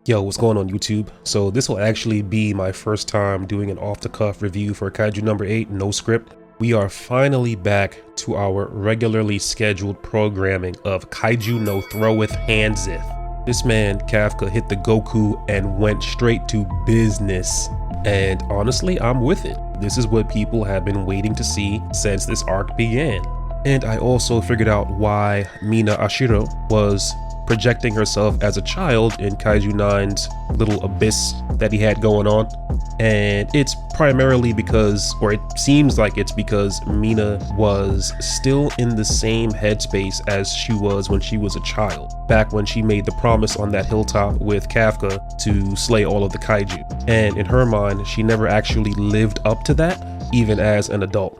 Yo, what's going on YouTube? So this will actually be my first time doing an off-the-cuff review for Kaiju number 8, no script. We are finally back to our regularly scheduled programming of Kaiju no Throweth Handsith. This man, Kafka, hit the Goku and went straight to business. And honestly, I'm with it. This is what people have been waiting to see since this arc began. And I also figured out why Mina Ashiro was projecting herself as a child in Kaiju 9's little abyss that he had going on. And it's primarily because, or it seems like it's because, Mina was still in the same headspace as she was when she was a child, back when she made the promise on that hilltop with Kafka to slay all of the Kaiju. And in her mind, she never actually lived up to that, even as an adult.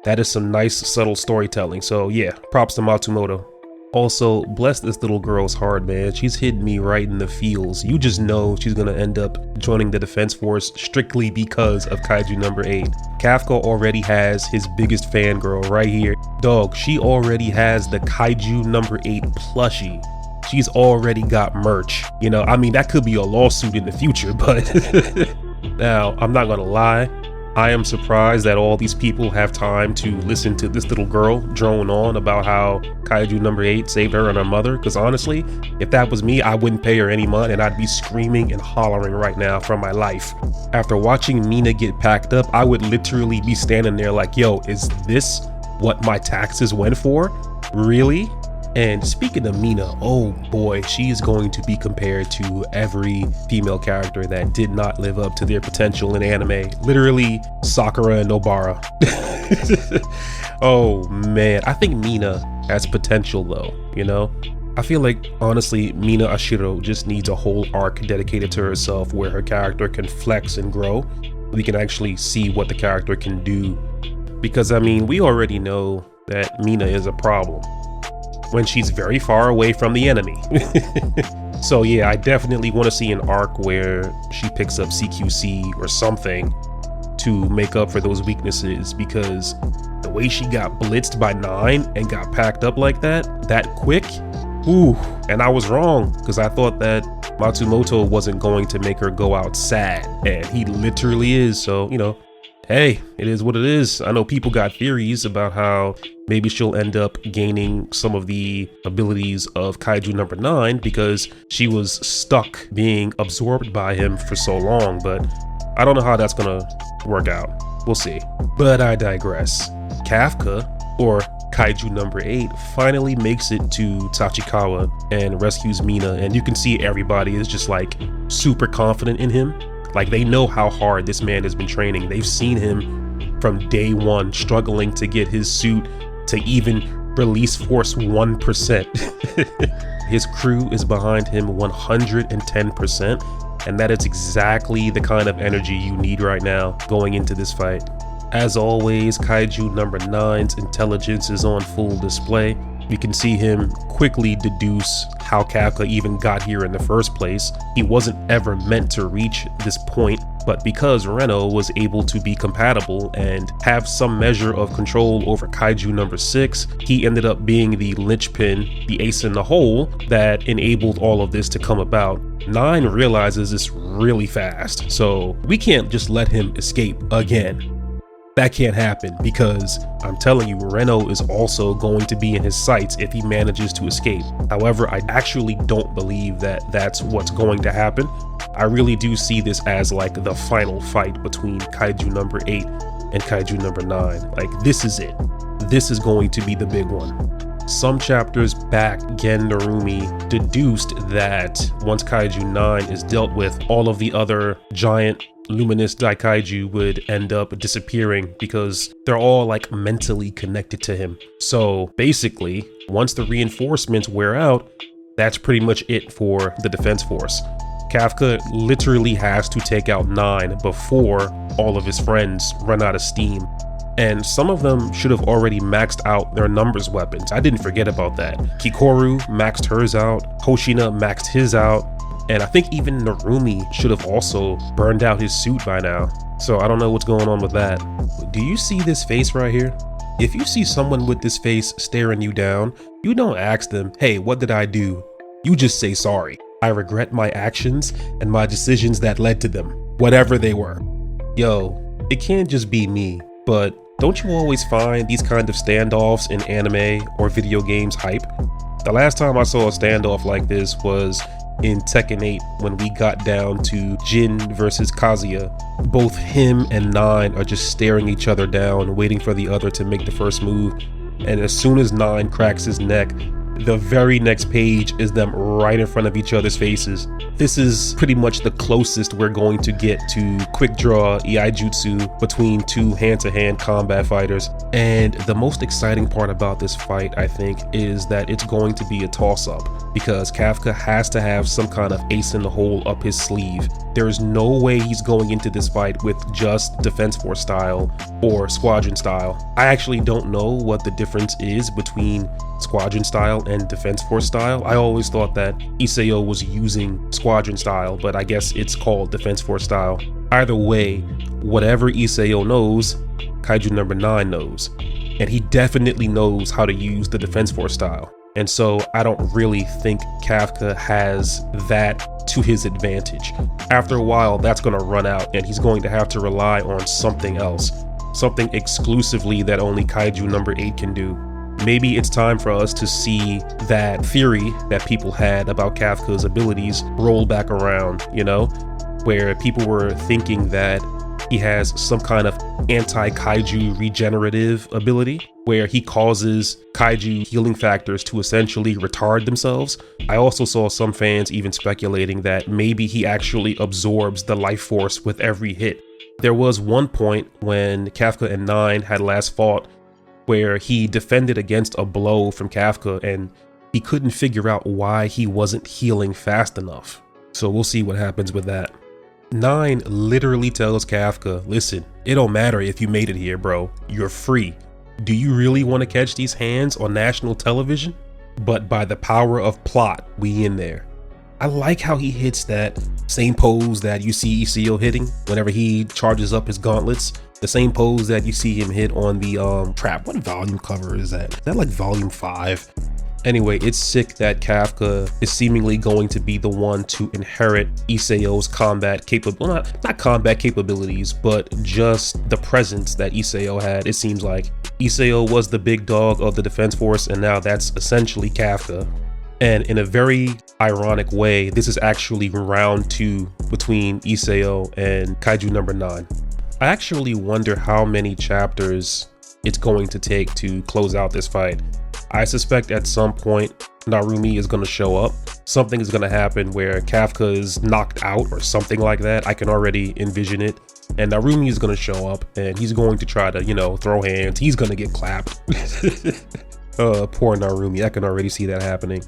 That is some nice, subtle storytelling. So yeah, props to Matsumoto. Also, bless this little girl's heart, man. She's hitting me right in the feels. You just know she's gonna end up joining the defense force strictly because of Kaiju number 8. Kafka already has his biggest fangirl right here. Dog, she already has the Kaiju number 8 plushie. She's already got merch. You know, I mean, that could be a lawsuit in the future, but now, I'm not gonna lie. I am surprised that all these people have time to listen to this little girl drone on about how Kaiju number 8 saved her and her mother, because honestly, if that was me, I wouldn't pay her any money and I'd be screaming and hollering right now for my life. After watching Mina get packed up, I would literally be standing there like, yo, is this what my taxes went for? Really? And speaking of Mina, oh boy, she is going to be compared to every female character that did not live up to their potential in anime. Literally Sakura and Nobara. Oh man, I think Mina has potential though, you know? I feel like, honestly, Mina Ashiro just needs a whole arc dedicated to herself where her character can flex and grow. We can actually see what the character can do. Because I mean, we already know that Mina is a problem when she's very far away from the enemy. So yeah, I definitely want to see an arc where she picks up CQC or something to make up for those weaknesses, because the way she got blitzed by 9 and got packed up like that quick, ooh, and I was wrong, because I thought that Matsumoto wasn't going to make her go out sad, and he literally is. So, you know, hey, it is what it is. I know people got theories about how maybe she'll end up gaining some of the abilities of Kaiju number 9 because she was stuck being absorbed by him for so long, but I don't know how that's gonna work out. We'll see. But I digress. Kafka, or Kaiju number 8, finally makes it to Tachikawa and rescues Mina, and you can see everybody is just like super confident in him. Like, they know how hard this man has been training. They've seen him from day one struggling to get his suit to even release force 1%. His crew is behind him 110%, and that is exactly the kind of energy you need right now going into this fight. As always, Kaiju number 9's intelligence is on full display. We can see him quickly deduce how Kafka even got here in the first place. He wasn't ever meant to reach this point, but because Reno was able to be compatible and have some measure of control over Kaiju number 6, he ended up being the linchpin, the ace in the hole that enabled all of this to come about. 9 realizes this really fast, so we can't just let him escape again. That can't happen, because I'm telling you, Reno is also going to be in his sights if he manages to escape. However, I actually don't believe that that's what's going to happen. I really do see this as like the final fight between Kaiju number 8 and Kaiju number 9. Like, this is it. This is going to be the big one. Some chapters back, Gen Narumi deduced that once Kaiju 9 is dealt with, all of the other giant luminous Daikaiju would end up disappearing because they're all like mentally connected to him. So basically, once the reinforcements wear out, that's pretty much it for the defense force. Kafka literally has to take out 9 before all of his friends run out of steam. And some of them should have already maxed out their numbers weapons. I didn't forget about that. Kikoru maxed hers out, Hoshina maxed his out, and I think even Narumi should have also burned out his suit by now. So I don't know what's going on with that. Do you see this face right here? If you see someone with this face staring you down, you don't ask them, hey, what did I do? You just say sorry. I regret my actions and my decisions that led to them, whatever they were. Yo, it can't just be me, but don't you always find these kind of standoffs in anime or video games hype? The last time I saw a standoff like this was in Tekken 8 when we got down to Jin versus Kazuya. Both him and Nine are just staring each other down, waiting for the other to make the first move. And as soon as Nine cracks his neck, the very next page is them right in front of each other's faces. This is pretty much the closest we're going to get to quick draw iaijutsu between two hand-to-hand combat fighters. And the most exciting part about this fight, I think, is that it's going to be a toss-up, because Kafka has to have some kind of ace in the hole up his sleeve. There's no way he's going into this fight with just Defense Force style or Squadron style. I actually don't know what the difference is between Squadron style and Defense Force style. I always thought that Isao was using Squadron style, but I guess it's called Defense Force style. Either way, whatever Isao knows, Kaiju number 9 knows. And he definitely knows how to use the Defense Force style. And so I don't really think Kafka has that to his advantage. After a while, that's going to run out and he's going to have to rely on something else. Something exclusively that only Kaiju number 8 can do. Maybe it's time for us to see that theory that people had about Kafka's abilities roll back around, you know, where people were thinking that he has some kind of anti-kaiju regenerative ability where he causes kaiju healing factors to essentially retard themselves. I also saw some fans even speculating that maybe he actually absorbs the life force with every hit. There was one point when Kafka and Nine had last fought where he defended against a blow from Kafka and he couldn't figure out why he wasn't healing fast enough. So we'll see what happens with that. Nine literally tells Kafka, listen, it don't matter if you made it here, bro. You're free. Do you really want to catch these hands on national television? But by the power of plot, we in there. I like how he hits that same pose that you see Isao hitting whenever he charges up his gauntlets. The same pose that you see him hit on the trap. What volume cover is that? Is that like volume 5? Anyway, it's sick that Kafka is seemingly going to be the one to inherit Isao's combat not combat capabilities, but just the presence that Isao had. It seems like Isao was the big dog of the Defense Force, and now that's essentially Kafka. And in a very ironic way, this is actually round 2 between Isao and Kaiju number 9. I actually wonder how many chapters it's going to take to close out this fight. I suspect at some point Narumi is going to show up. Something is going to happen where Kafka is knocked out or something like that. I can already envision it. And Narumi is going to show up and he's going to try to, you know, throw hands. He's going to get clapped. Poor Narumi. I can already see that happening.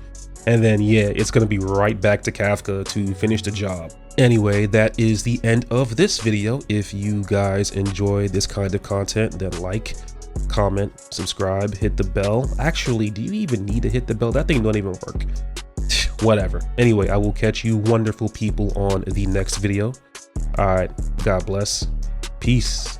And then, yeah, it's going to be right back to Kafka to finish the job. Anyway, that is the end of this video. If you guys enjoy this kind of content, then like, comment, subscribe, hit the bell. Actually, do you even need to hit the bell? That thing don't even work. Whatever. Anyway, I will catch you wonderful people on the next video. All right, God bless. Peace.